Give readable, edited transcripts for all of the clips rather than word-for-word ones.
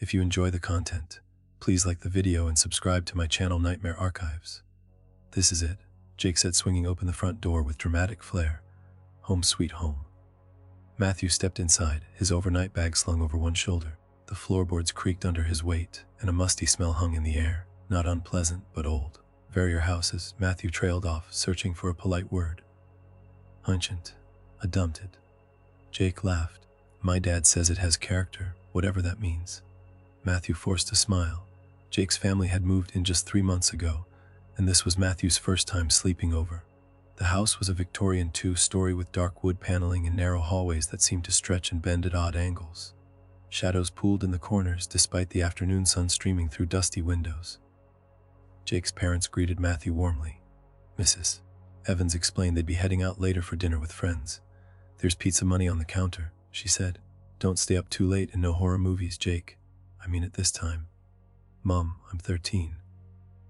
If you enjoy the content, please like the video and subscribe to my channel Nightmare Archives. This is it, Jake said, swinging open the front door with dramatic flair. Home sweet home. Matthew stepped inside, his overnight bag slung over one shoulder. The floorboards creaked under his weight, and a musty smell hung in the air, not unpleasant, but old. Verrier houses, Matthew trailed off, searching for a polite word. Ancient. Adopted. Jake laughed. My dad says it has character, whatever that means. Matthew forced a smile. Jake's family had moved in just 3 months ago, and this was Matthew's first time sleeping over. The house was a Victorian 2-story with dark wood paneling and narrow hallways that seemed to stretch and bend at odd angles. Shadows pooled in the corners despite the afternoon sun streaming through dusty windows. Jake's parents greeted Matthew warmly. Mrs. Evans explained they'd be heading out later for dinner with friends. There's pizza money on the counter, she said. Don't stay up too late and no horror movies, Jake. I mean it this time. Mom, I'm 13.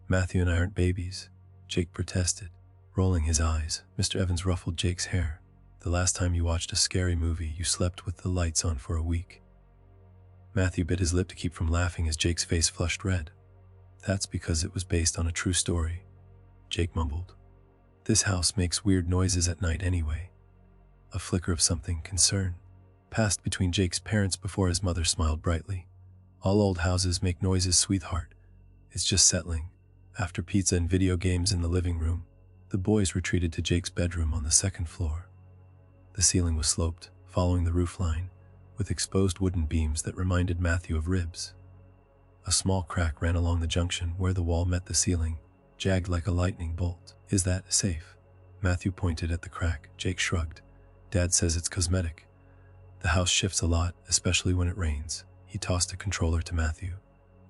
Matthew and I aren't babies, Jake protested, rolling his eyes. Mr. Evans ruffled Jake's hair. The last time you watched a scary movie, you slept with the lights on for a week. Matthew bit his lip to keep from laughing as Jake's face flushed red. That's because it was based on a true story, Jake mumbled. This house makes weird noises at night anyway. A flicker of something, concern, passed between Jake's parents before his mother smiled brightly. All old houses make noises, sweetheart. It's just settling. After pizza and video games in the living room, the boys retreated to Jake's bedroom on the second floor. The ceiling was sloped, following the roofline, with exposed wooden beams that reminded Matthew of ribs. A small crack ran along the junction where the wall met the ceiling, jagged like a lightning bolt. Is that safe? Matthew pointed at the crack. Jake shrugged. Dad says it's cosmetic. The house shifts a lot, especially when it rains. He tossed a controller to Matthew.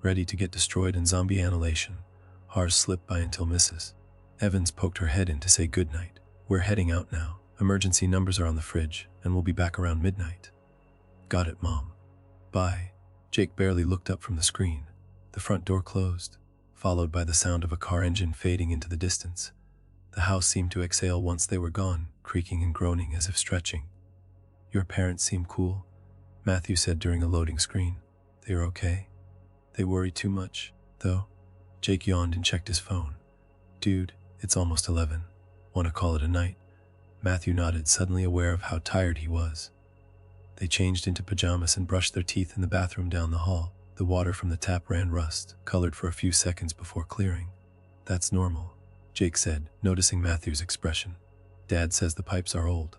Ready to get destroyed in zombie annihilation. Hars slipped by until Mrs. Evans poked her head in to say goodnight. We're heading out now. Emergency numbers are on the fridge, and we'll be back around midnight. Got it, Mom. Bye. Jake barely looked up from the screen. The front door closed, followed by the sound of a car engine fading into the distance. The house seemed to exhale once they were gone, creaking and groaning as if stretching. Your parents seem cool, Matthew said during a loading screen. They're okay? They worry too much, though? Jake yawned and checked his phone. Dude, it's almost 11. Want to call it a night? Matthew nodded, suddenly aware of how tired he was. They changed into pajamas and brushed their teeth in the bathroom down the hall. The water from the tap ran rust-colored for a few seconds before clearing. That's normal, Jake said, noticing Matthew's expression. Dad says the pipes are old.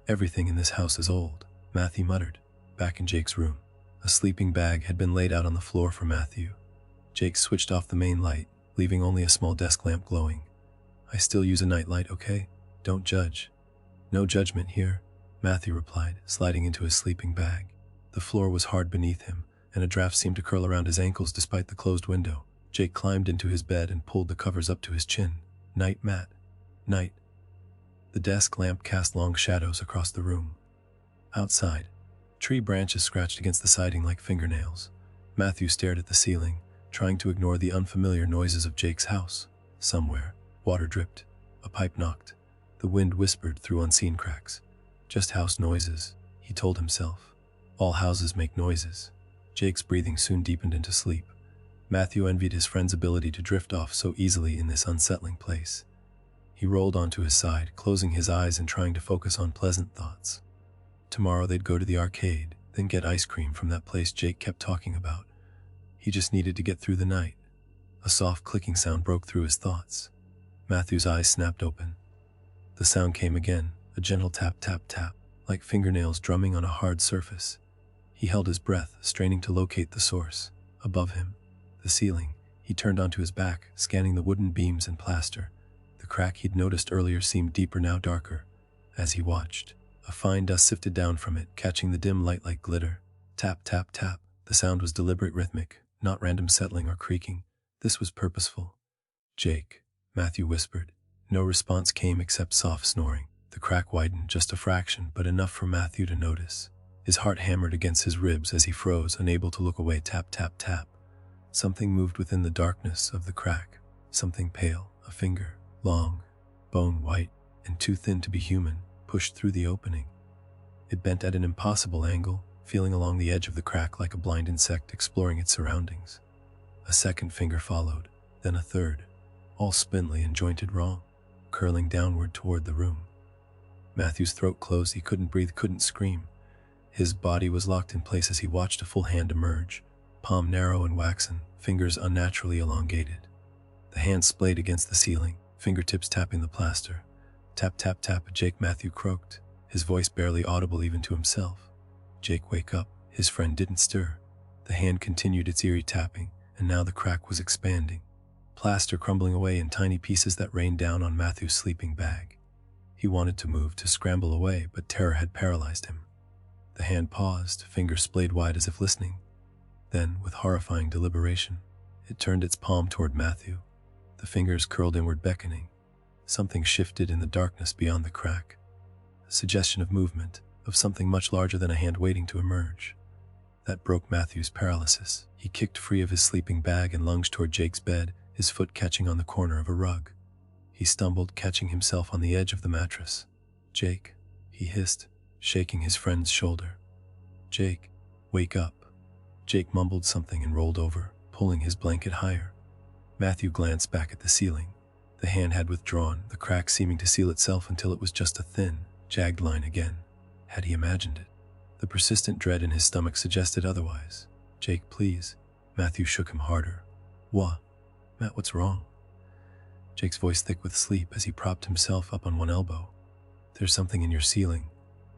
Everything in this house is old, Matthew muttered. Back in Jake's room, a sleeping bag had been laid out on the floor for Matthew. Jake switched off the main light, leaving only a small desk lamp glowing. I still use a nightlight, okay? Don't judge. No judgment here, Matthew replied, sliding into his sleeping bag. The floor was hard beneath him, and a draft seemed to curl around his ankles despite the closed window. Jake climbed into his bed and pulled the covers up to his chin. Night, Matt. Night. The desk lamp cast long shadows across the room. Outside, tree branches scratched against the siding like fingernails. Matthew stared at the ceiling, trying to ignore the unfamiliar noises of Jake's house. Somewhere, water dripped. A pipe knocked. The wind whispered through unseen cracks. Just house noises, he told himself. All houses make noises. Jake's breathing soon deepened into sleep. Matthew envied his friend's ability to drift off so easily in this unsettling place. He rolled onto his side, closing his eyes and trying to focus on pleasant thoughts. Tomorrow they'd go to the arcade, then get ice cream from that place Jake kept talking about. He just needed to get through the night. A soft clicking sound broke through his thoughts. Matthew's eyes snapped open. The sound came again, a gentle tap, tap, tap, like fingernails drumming on a hard surface. He held his breath, straining to locate the source. Above him, the ceiling, he turned onto his back, scanning the wooden beams and plaster. The crack he'd noticed earlier seemed deeper, now darker. As he watched, a fine dust sifted down from it, catching the dim light like glitter. Tap, tap, tap. The sound was deliberate, rhythmic, not random settling or creaking. This was purposeful. Jake, Matthew whispered. No response came except soft snoring. The crack widened just a fraction, but enough for Matthew to notice. His heart hammered against his ribs as he froze, unable to look away. Tap, tap, tap. Something moved within the darkness of the crack. Something pale, a finger, long, bone white, and too thin to be human, pushed through the opening. It bent at an impossible angle, feeling along the edge of the crack like a blind insect exploring its surroundings. A second finger followed, then a third, all spindly and jointed wrong, curling downward toward the room. Matthew's throat closed. He couldn't breathe, couldn't scream. His body was locked in place as he watched a full hand emerge, palm narrow and waxen, fingers unnaturally elongated. The hand splayed against the ceiling, fingertips tapping the plaster. Tap, tap, tap, Jake, Matthew croaked, his voice barely audible even to himself. Jake, wake up. His friend didn't stir. The hand continued its eerie tapping, and now the crack was expanding, plaster crumbling away in tiny pieces that rained down on Matthew's sleeping bag. He wanted to move, to scramble away, but terror had paralyzed him. The hand paused, fingers splayed wide as if listening. Then, with horrifying deliberation, it turned its palm toward Matthew. The fingers curled inward, beckoning. Something shifted in the darkness beyond the crack. A suggestion of movement, of something much larger than a hand waiting to emerge. That broke Matthew's paralysis. He kicked free of his sleeping bag and lunged toward Jake's bed, his foot catching on the corner of a rug. He stumbled, catching himself on the edge of the mattress. Jake, he hissed, shaking his friend's shoulder. Jake, wake up. Jake mumbled something and rolled over, pulling his blanket higher. Matthew glanced back at the ceiling. The hand had withdrawn, the crack seeming to seal itself until it was just a thin, jagged line again. Had he imagined it? The persistent dread in his stomach suggested otherwise. Jake, please. Matthew shook him harder. What? Matt, what's wrong? Jake's voice thick with sleep as he propped himself up on one elbow. There's something in your ceiling,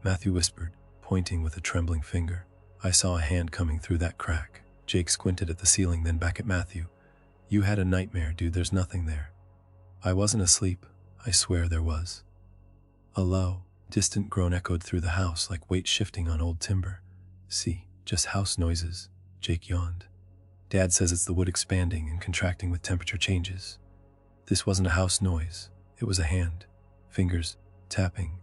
Matthew whispered, pointing with a trembling finger. I saw a hand coming through that crack. Jake squinted at the ceiling, then back at Matthew. You had a nightmare, dude. There's nothing there. I wasn't asleep. I swear there was. A low, distant groan echoed through the house like weight shifting on old timber. See, just house noises. Jake yawned. Dad says it's the wood expanding and contracting with temperature changes. This wasn't a house noise. It was a hand. Fingers, tapping.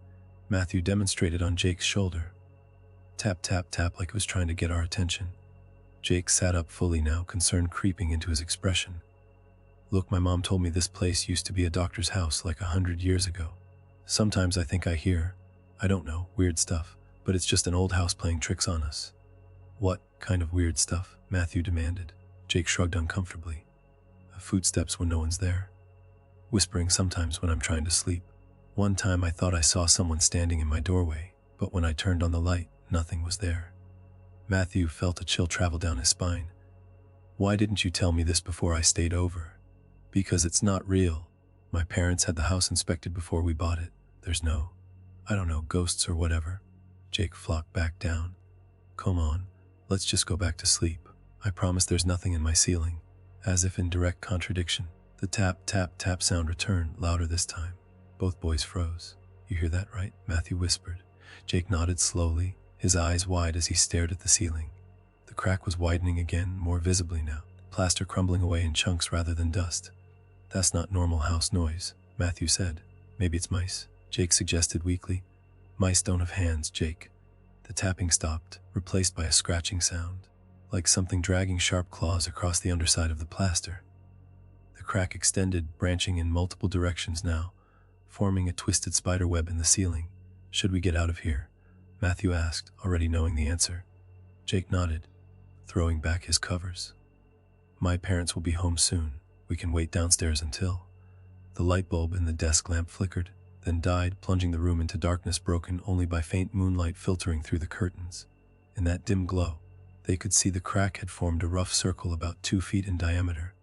Matthew demonstrated on Jake's shoulder. Tap, tap, tap, like it was trying to get our attention. Jake sat up fully now, concern creeping into his expression. Look, my mom told me this place used to be a doctor's house like 100 years ago. Sometimes I think I hear, I don't know, weird stuff, but it's just an old house playing tricks on us. What kind of weird stuff? Matthew demanded. Jake shrugged uncomfortably. Footsteps when no one's there. Whispering sometimes when I'm trying to sleep. One time I thought I saw someone standing in my doorway, but when I turned on the light, nothing was there. Matthew felt a chill travel down his spine. Why didn't you tell me this before I stayed over? Because it's not real. My parents had the house inspected before we bought it. There's no, I don't know, ghosts or whatever. Jake flopped back down. Come on, let's just go back to sleep. I promise there's nothing in my ceiling. As if in direct contradiction, the tap, tap, tap sound returned, louder this time. Both boys froze. You hear that, right? Matthew whispered. Jake nodded slowly, his eyes wide as he stared at the ceiling. The crack was widening again, more visibly now, plaster crumbling away in chunks rather than dust. That's not normal house noise, Matthew said. Maybe it's mice, Jake suggested weakly. Mice don't have hands, Jake. The tapping stopped, replaced by a scratching sound, like something dragging sharp claws across the underside of the plaster. The crack extended, branching in multiple directions now, forming a twisted spider web in the ceiling. Should we get out of here? Matthew asked, already knowing the answer. Jake nodded, throwing back his covers. My parents will be home soon. We can wait downstairs until... The light bulb in the desk lamp flickered, then died, plunging the room into darkness broken only by faint moonlight filtering through the curtains. In that dim glow, they could see the crack had formed a rough circle about 2 feet in diameter.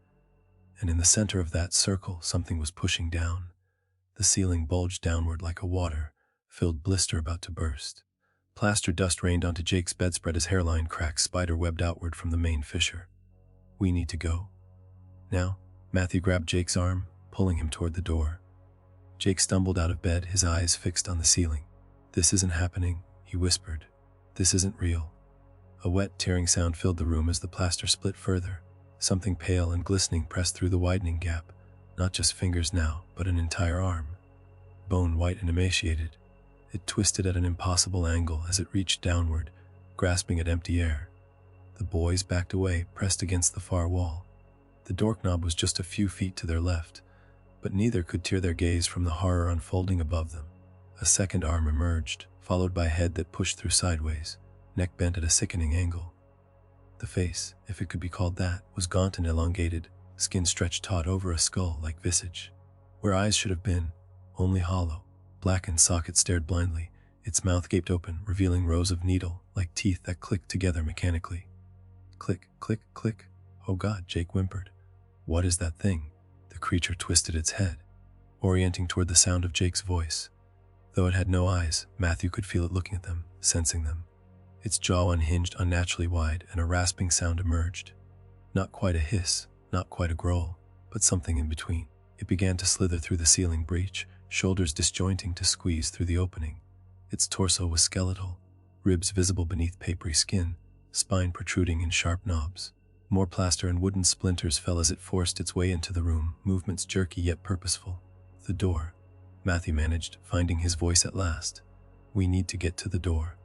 And in the center of that circle, something was pushing down. The ceiling bulged downward like a water-filled blister about to burst. Plaster dust rained onto Jake's bedspread as hairline cracks spider-webbed outward from the main fissure. We need to go. Now, Matthew grabbed Jake's arm, pulling him toward the door. Jake stumbled out of bed, his eyes fixed on the ceiling. This isn't happening, he whispered. This isn't real. A wet, tearing sound filled the room as the plaster split further. Something pale and glistening pressed through the widening gap. Not just fingers now, but an entire arm. Bone white and emaciated. It twisted at an impossible angle as it reached downward, grasping at empty air. The boys backed away, pressed against the far wall. The doorknob was just a few feet to their left, but neither could tear their gaze from the horror unfolding above them. A second arm emerged, followed by a head that pushed through sideways. neck bent at a sickening angle. The face, if it could be called that, was gaunt and elongated, skin stretched taut over a skull-like visage. Where eyes should have been, only hollow, blackened sockets stared blindly, its mouth gaped open, revealing rows of needle-like teeth that clicked together mechanically. Click, click, click. Oh God, Jake whimpered. What is that thing? The creature twisted its head, orienting toward the sound of Jake's voice. Though it had no eyes, Matthew could feel it looking at them, sensing them. Its jaw unhinged unnaturally wide, and a rasping sound emerged. Not quite a hiss, not quite a growl, but something in between. It began to slither through the ceiling breach, shoulders disjointing to squeeze through the opening. Its torso was skeletal, ribs visible beneath papery skin, spine protruding in sharp knobs. More plaster and wooden splinters fell as it forced its way into the room, movements jerky yet purposeful. The door. Matthew managed, finding his voice at last. We need to get to the door.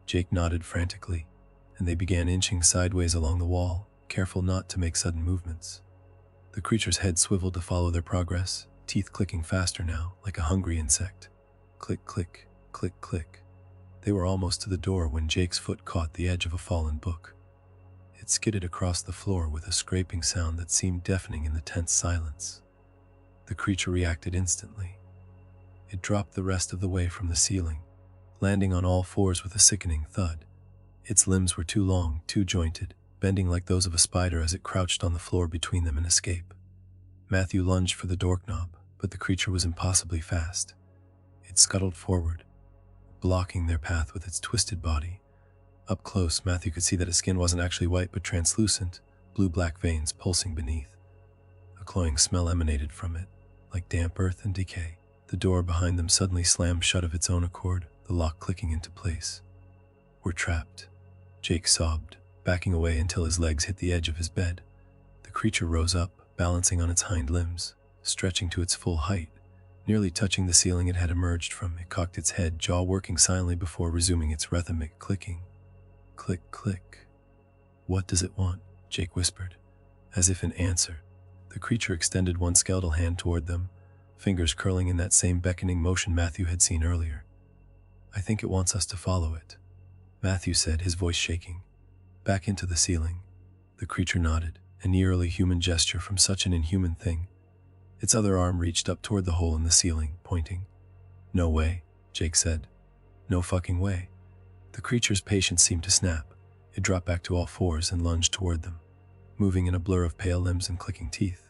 Jake nodded frantically, and they began inching sideways along the wall, careful not to make sudden movements. The creature's head swiveled to follow their progress, teeth clicking faster now, like a hungry insect. Click, click, click, click. They were almost to the door when Jake's foot caught the edge of a fallen book. It skidded across the floor with a scraping sound that seemed deafening in the tense silence. The creature reacted instantly. It dropped the rest of the way from the ceiling, landing on all fours with a sickening thud. Its limbs were too long, too jointed, bending like those of a spider as it crouched on the floor between them and escape. Matthew lunged for the doorknob, but the creature was impossibly fast. It scuttled forward, blocking their path with its twisted body. Up close, Matthew could see that its skin wasn't actually white but translucent, blue-black veins pulsing beneath. A cloying smell emanated from it, like damp earth and decay. The door behind them suddenly slammed shut of its own accord, the lock clicking into place. We're trapped. Jake sobbed, backing away until his legs hit the edge of his bed. The creature rose up, balancing on its hind limbs, stretching to its full height. Nearly touching the ceiling it had emerged from, it cocked its head, jaw working silently before resuming its rhythmic clicking. Click, click. What does it want? Jake whispered. As if in answer, the creature extended one skeletal hand toward them, fingers curling in that same beckoning motion Matthew had seen earlier. I think it wants us to follow it, Matthew said, his voice shaking. Back into the ceiling. The creature nodded, an eerily human gesture from such an inhuman thing. Its other arm reached up toward the hole in the ceiling, pointing. No way, Jake said. No fucking way. The creature's patience seemed to snap. It dropped back to all fours and lunged toward them, moving in a blur of pale limbs and clicking teeth.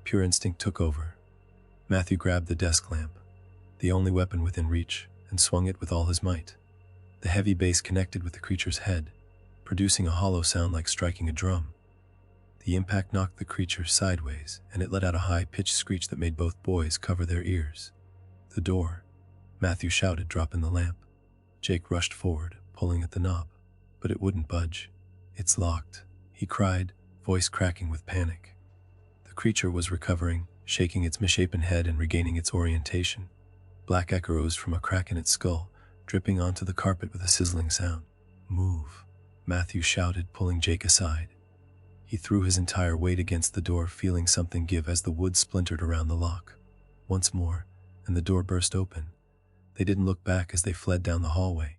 Pure instinct took over. Matthew grabbed the desk lamp, the only weapon within reach, and swung it with all his might. The heavy base connected with the creature's head, producing a hollow sound like striking a drum. The impact knocked the creature sideways, and it let out a high-pitched screech that made both boys cover their ears. The door, Matthew shouted, dropping the lamp. Jake rushed forward, pulling at the knob, but it wouldn't budge. It's locked, he cried, voice cracking with panic. The creature was recovering, shaking its misshapen head and regaining its orientation. Black echoes from a crack in its skull, dripping onto the carpet with a sizzling sound. Move, Matthew shouted, pulling Jake aside. He threw his entire weight against the door, feeling something give as the wood splintered around the lock. Once more, and the door burst open. They didn't look back as they fled down the hallway,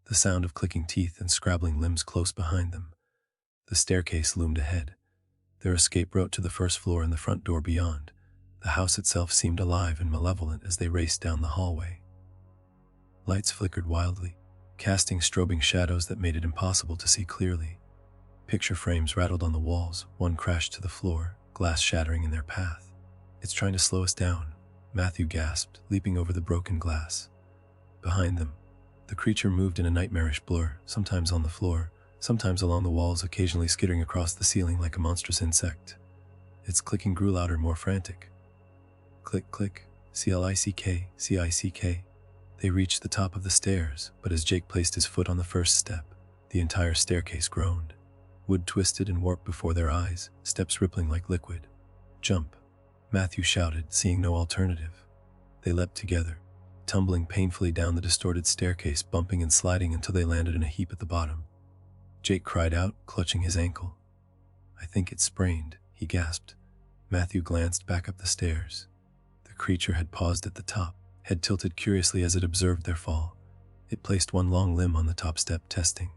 the sound of clicking teeth and scrabbling limbs close behind them. The staircase loomed ahead, their escape route to the first floor and the front door beyond. The house itself seemed alive and malevolent as they raced down the hallway. Lights flickered wildly, casting strobing shadows that made it impossible to see clearly. Picture frames rattled on the walls, one crashed to the floor, glass shattering in their path. It's trying to slow us down, Matthew gasped, leaping over the broken glass. Behind them, the creature moved in a nightmarish blur, sometimes on the floor, sometimes along the walls, occasionally skittering across the ceiling like a monstrous insect. Its clicking grew louder, more frantic. Click, click, C-L-I-C-K, C-I-C-K. They reached the top of the stairs, but as Jake placed his foot on the first step, the entire staircase groaned. Wood twisted and warped before their eyes, steps rippling like liquid. Jump, Matthew shouted, seeing no alternative. They leapt together, tumbling painfully down the distorted staircase, bumping and sliding until they landed in a heap at the bottom. Jake cried out, clutching his ankle. I think it's sprained, he gasped. Matthew glanced back up the stairs. The creature had paused at the top, head tilted curiously as it observed their fall. It placed one long limb on the top step, testing.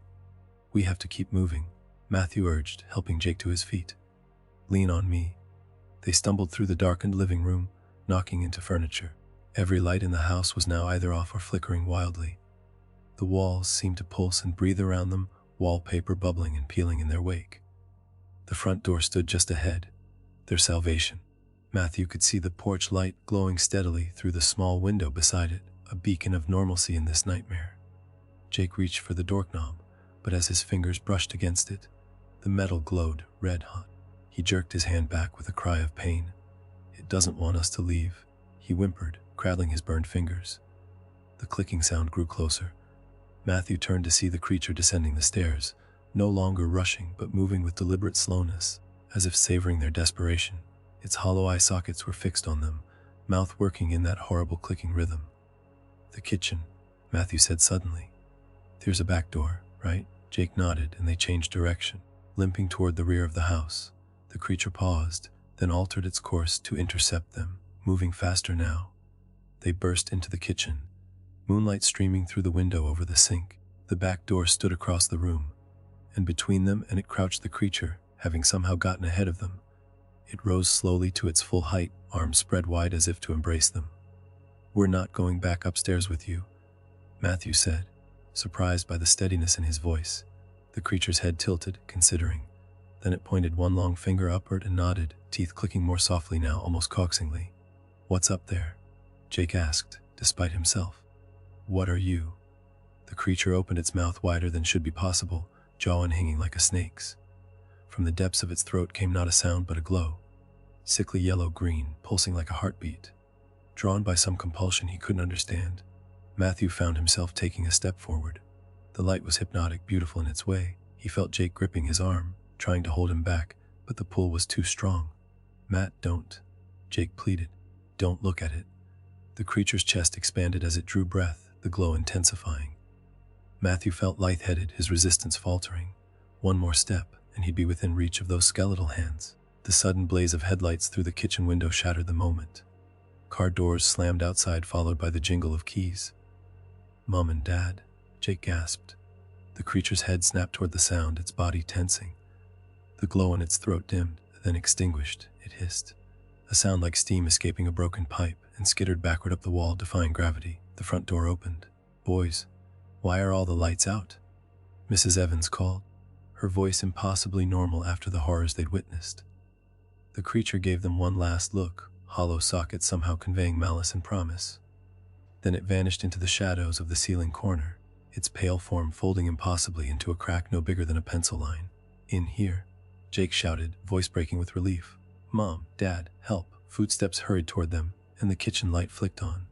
"We have to keep moving," Matthew urged, helping Jake to his feet. "Lean on me." They stumbled through the darkened living room, knocking into furniture. Every light in the house was now either off or flickering wildly. The walls seemed to pulse and breathe around them, wallpaper bubbling and peeling in their wake. The front door stood just ahead, their salvation. Matthew could see the porch light glowing steadily through the small window beside it, a beacon of normalcy in this nightmare. Jake reached for the doorknob, but as his fingers brushed against it, the metal glowed red hot. He jerked his hand back with a cry of pain. "It doesn't want us to leave," he whimpered, cradling his burned fingers. The clicking sound grew closer. Matthew turned to see the creature descending the stairs, no longer rushing but moving with deliberate slowness, as if savoring their desperation. Its hollow eye sockets were fixed on them, mouth working in that horrible clicking rhythm. "The kitchen," Matthew said suddenly. "There's a back door, right?" Jake nodded, and they changed direction, limping toward the rear of the house. The creature paused, then altered its course to intercept them, moving faster now. They burst into the kitchen, moonlight streaming through the window over the sink. The back door stood across the room, and between them and it crouched the creature, having somehow gotten ahead of them. It rose slowly to its full height, arms spread wide as if to embrace them. "We're not going back upstairs with you," Matthew said, surprised by the steadiness in his voice. The creature's head tilted, considering. Then it pointed one long finger upward and nodded, teeth clicking more softly now, almost coaxingly. "What's up there?" Jake asked, despite himself. "What are you?" The creature opened its mouth wider than should be possible, jaw unhinging like a snake's. From the depths of its throat came not a sound but a glow, sickly yellow-green, pulsing like a heartbeat. Drawn by some compulsion he couldn't understand, Matthew found himself taking a step forward. The light was hypnotic, beautiful in its way. He felt Jake gripping his arm, trying to hold him back, but the pull was too strong. "Matt, don't," Jake pleaded. "Don't look at it." The creature's chest expanded as it drew breath, the glow intensifying. Matthew felt lightheaded, his resistance faltering. One more step, and he'd be within reach of those skeletal hands. The sudden blaze of headlights through the kitchen window shattered the moment. Car doors slammed outside, followed by the jingle of keys. "Mom and Dad," Jake gasped. The creature's head snapped toward the sound, its body tensing. The glow in its throat dimmed, then extinguished. It hissed, a sound like steam escaping a broken pipe, and skittered backward up the wall, defying gravity. The front door opened. "Boys, why are all the lights out?" Mrs. Evans called, her voice impossibly normal after the horrors they'd witnessed. The creature gave them one last look, hollow sockets somehow conveying malice and promise. Then it vanished into the shadows of the ceiling corner, its pale form folding impossibly into a crack no bigger than a pencil line. "In here," Jake shouted, voice breaking with relief. "Mom, Dad, help." Footsteps hurried toward them, and the kitchen light flicked on.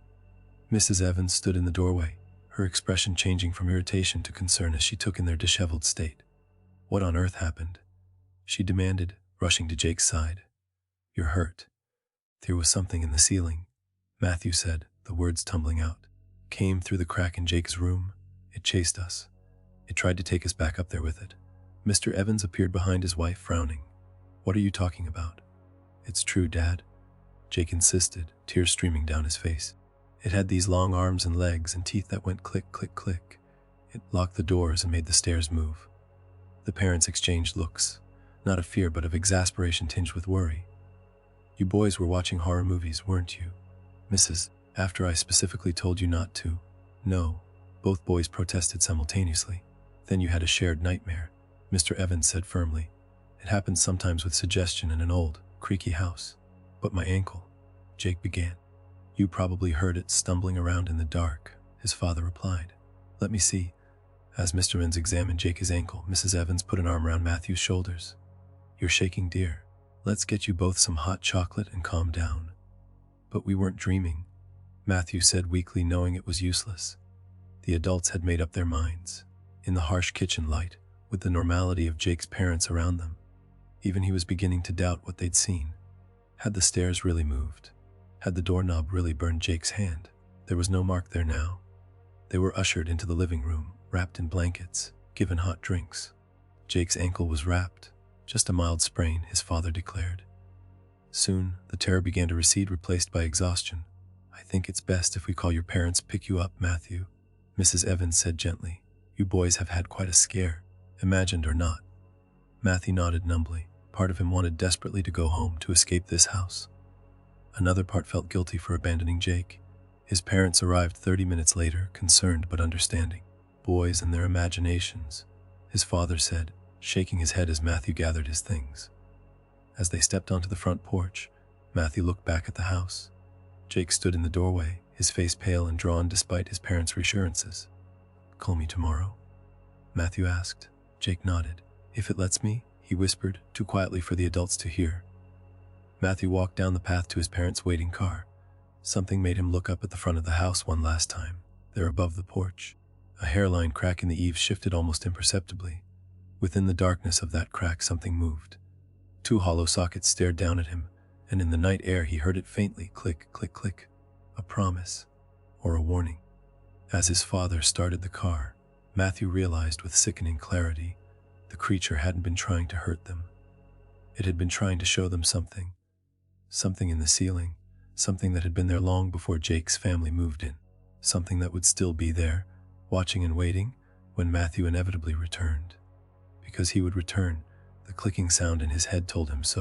Mrs. Evans stood in the doorway, her expression changing from irritation to concern as she took in their disheveled state. "What on earth happened?" she demanded, rushing to Jake's side. "You're hurt." "There was something in the ceiling," Matthew said, the words tumbling out. "Came through the crack in Jake's room. It chased us. It tried to take us back up there with it." Mr. Evans appeared behind his wife, frowning. "What are you talking about?" "It's true, Dad," Jake insisted, tears streaming down his face. "It had these long arms and legs and teeth that went click, click, click. It locked the doors and made the stairs move." The parents exchanged looks, not of fear but of exasperation tinged with worry. "You boys were watching horror movies, weren't you, Mrs.? After I specifically told you not to." "No," both boys protested simultaneously. "Then you had a shared nightmare," Mr. Evans said firmly. "It happens sometimes with suggestion in an old, creaky house." "But my ankle," Jake began. "You probably heard it stumbling around in the dark," his father replied. "Let me see." As Mr. Evans examined Jake's ankle, Mrs. Evans put an arm around Matthew's shoulders. "You're shaking, dear. Let's get you both some hot chocolate and calm down." "But we weren't dreaming," Matthew said weakly, knowing it was useless. The adults had made up their minds. In the harsh kitchen light, with the normality of Jake's parents around them, even he was beginning to doubt what they'd seen. Had the stairs really moved? Had the doorknob really burned Jake's hand? There was no mark there now. They were ushered into the living room, wrapped in blankets, given hot drinks. Jake's ankle was wrapped, just a mild sprain, his father declared. Soon, the terror began to recede, replaced by exhaustion. "I think it's best if we call your parents, pick you up, Matthew," Mrs. Evans said gently. You boys have had quite a scare, imagined or not. Matthew nodded numbly. Part of him wanted desperately to go home, to escape this house. Another part felt guilty for abandoning Jake. His parents arrived 30 minutes later, concerned but understanding. Boys and their imaginations, his father said, shaking his head as Matthew gathered his things. As they stepped onto the front porch, Matthew looked back at the house. Jake stood in the doorway, his face pale and drawn despite his parents' reassurances. Call me tomorrow? Matthew asked. Jake nodded. If it lets me, he whispered, too quietly for the adults to hear. Matthew walked down the path to his parents' waiting car. Something made him look up at the front of the house one last time, there above the porch. A hairline crack in the eaves shifted almost imperceptibly. Within the darkness of that crack, something moved. Two hollow sockets stared down at him, and in the night air he heard it faintly click, click, click. A promise, or a warning. As his father started the car, Matthew realized with sickening clarity the creature hadn't been trying to hurt them. It had been trying to show them something. Something in the ceiling, something that had been there long before Jake's family moved in. Something that would still be there, watching and waiting when Matthew inevitably returned. Because he would return, the clicking sound in his head told him so.